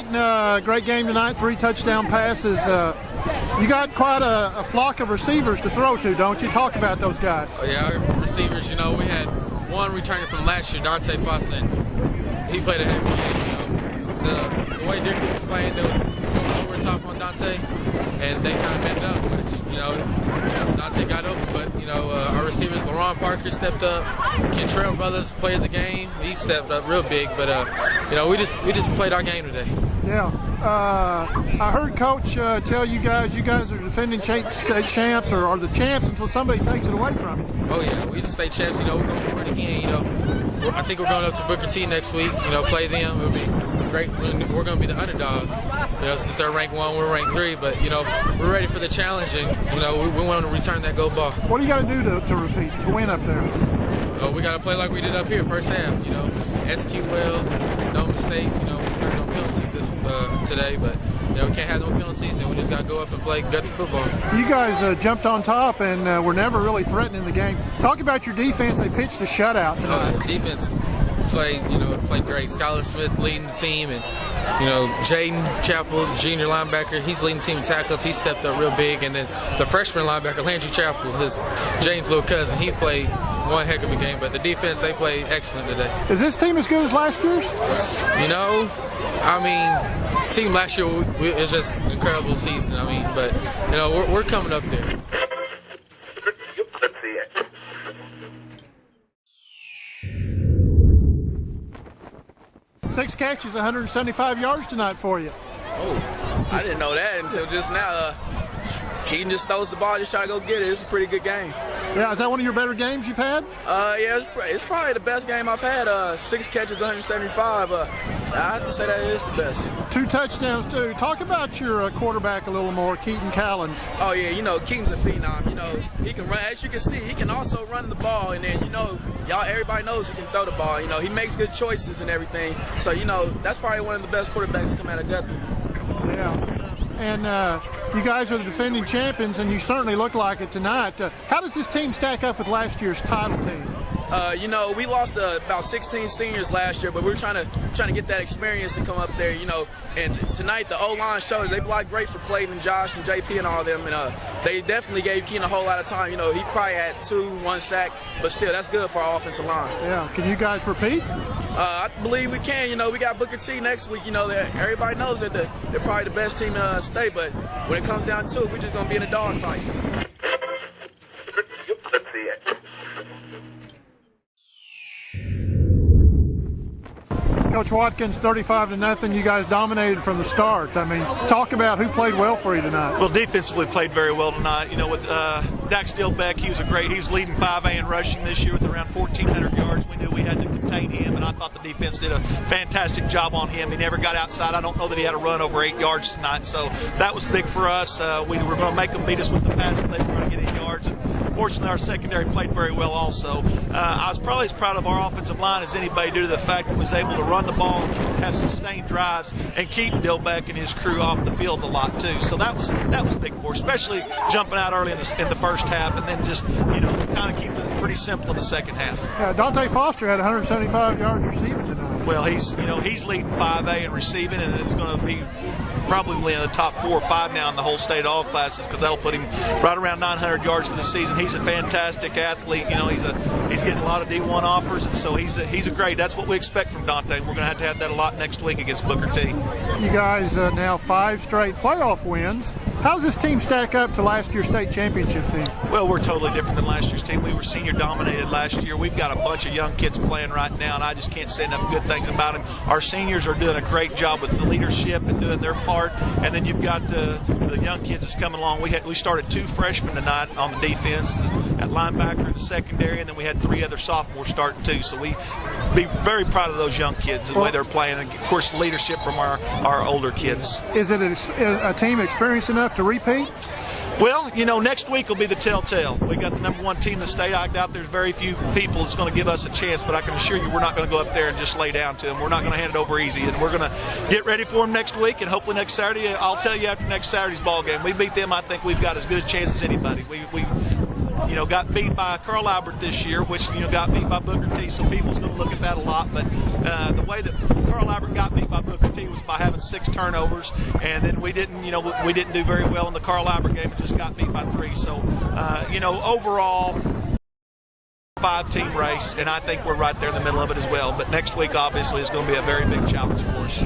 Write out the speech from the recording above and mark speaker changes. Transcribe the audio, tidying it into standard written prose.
Speaker 1: Keaton, great game tonight, 3 touchdown passes. You got quite a flock of receivers to throw to, don't you? Talk about those guys.
Speaker 2: Oh, yeah, our receivers, we had one returning from last year, Donte Foster, and he played a heavy game. The way Dick was playing, there was over the top on Donte, and they kind of bent up, which, Donte got open, but, our receivers, LaRon Parker stepped up, Kentrell Brothers played the game, he stepped up real big, but, we just played our game today.
Speaker 1: Yeah. I heard Coach tell you guys are defending state champs, or are the champs until somebody takes it away from you.
Speaker 2: Oh, yeah, we the state champs, we're going for it again, I think we're going up to Booker T next week, play them, it'll be great. We're going to be the underdog, since they're ranked 1, we're ranked 3, but, we're ready for the challenge, and, we want to return that gold ball.
Speaker 1: What do you got to do to repeat, to win up there?
Speaker 2: We got to play like we did up here first half, execute well, no mistakes, we had no penalties today, but, we can't have no penalties, and we just got to go up and play gutsy football. You
Speaker 1: guys jumped on top and were never really threatening the game. Talk about your defense. They pitched a shutout tonight.
Speaker 2: Defense played great. Skylar Smith leading the team, and, Jaden Chappell, junior linebacker, he's leading the team in tackles. He stepped up real big, and then the freshman linebacker, Landry Chappell, James' little cousin, he played one heck of a game, but the defense, they played excellent today.
Speaker 1: Is this team as good as last year's?
Speaker 2: Team last year, it was just an incredible season. But, we're coming up there.
Speaker 1: 6 catches, 175 yards tonight for you.
Speaker 3: Oh, I didn't know that until just now. Keaton just throws the ball, just trying to go get it. It's a pretty good game.
Speaker 1: Yeah, is that one of your better games you've had?
Speaker 3: Yeah, it's probably the best game I've had. 6 catches, 175. I have to say that it is the best.
Speaker 1: 2 touchdowns, too. Talk about your quarterback a little more, Keaton Callins.
Speaker 3: Oh, yeah, Keaton's a phenom. He can run. As you can see, he can also run the ball. And then, everybody knows he can throw the ball. He makes good choices and everything. So, that's probably one of the best quarterbacks to come out of Guthrie.
Speaker 1: Yeah. And you guys are the defending champions, and you certainly look like it tonight. How does this team stack up with last year's title team?
Speaker 3: We lost about 16 seniors last year, but we were trying to get that experience to come up there, And tonight the O-line showed it. They blocked great for Clayton and Josh and JP and all of them, and they definitely gave Keaton a whole lot of time. He probably had 2, 1 sack, but still, that's good for our offensive line.
Speaker 1: Yeah. Can you guys repeat?
Speaker 3: I believe we can. We got Booker T next week. That everybody knows that they're probably the best team in the state, but when it comes down to it, we're just going to be in a dogfight.
Speaker 1: Coach Watkins, 35-0. You guys dominated from the start. Talk about who played well for you tonight.
Speaker 4: Well, defensively played very well tonight. With Dax Dillbeck, he was leading 5A in rushing this year with around 1,400 yards. We knew we had to contain him, and I thought the defense did a fantastic job on him. He never got outside. I don't know that he had a run over 8 yards tonight, so that was big for us. We were going to make them beat us with the pass if they were going to get 8 yards. And fortunately, our secondary played very well also. I was probably as proud of our offensive line as anybody due to the fact that we was able to run the ball and have sustained drives and keep Dillbeck and his crew off the field a lot too. So that was big for us, especially jumping out early in the first half, and then just kind of keeping it pretty simple in the second half.
Speaker 1: Yeah, Donte Foster had 175 yards receiving tonight.
Speaker 4: Well, he's leading 5A in receiving, and it's going to be probably in the top 4 or 5 now in the whole state all classes, because that'll put him right around 900 yards for the season. He's a fantastic athlete. He's getting a lot of D1 offers, and so he's a great. That's what we expect from Donte. We're going to have that a lot next week against Booker T.
Speaker 1: You guys now 5 straight playoff wins. How does this team stack up to last year's state championship team?
Speaker 4: Well, we're totally different than last year's team. We were senior dominated last year. We've got a bunch of young kids playing right now, and I just can't say enough good things about them. Our seniors are doing a great job with the leadership and doing their part, and then you've got the young kids that's coming along. We started 2 freshmen tonight on the defense, at linebacker, the secondary, and then we had 3 other sophomores starting too. So we be very proud of those young kids, the way they're playing, and of course leadership from our older kids.
Speaker 1: Is it a team experienced enough to repeat?
Speaker 4: Well, next week will be the telltale. We got the number 1 team in the state. I doubt there's very few people that's going to give us a chance, but I can assure you we're not going to go up there and just lay down to them. We're not going to hand it over easy, and we're going to get ready for them next week, and hopefully next Saturday. I'll tell you after next Saturday's ball game, we beat them. I think we've got as good a chance as anybody. We got beat by Carl Albert this year, which got beat by Booker T. So people's going to look at that a lot, but the way that Carl Albert got beat by Booker T. guarantee was by having 6 turnovers, and then we didn't do very well in the Carl Albert game and just got beat by 3. So, overall, 5-team race, and I think we're right there in the middle of it as well. But next week, obviously, is going to be a very big challenge for us.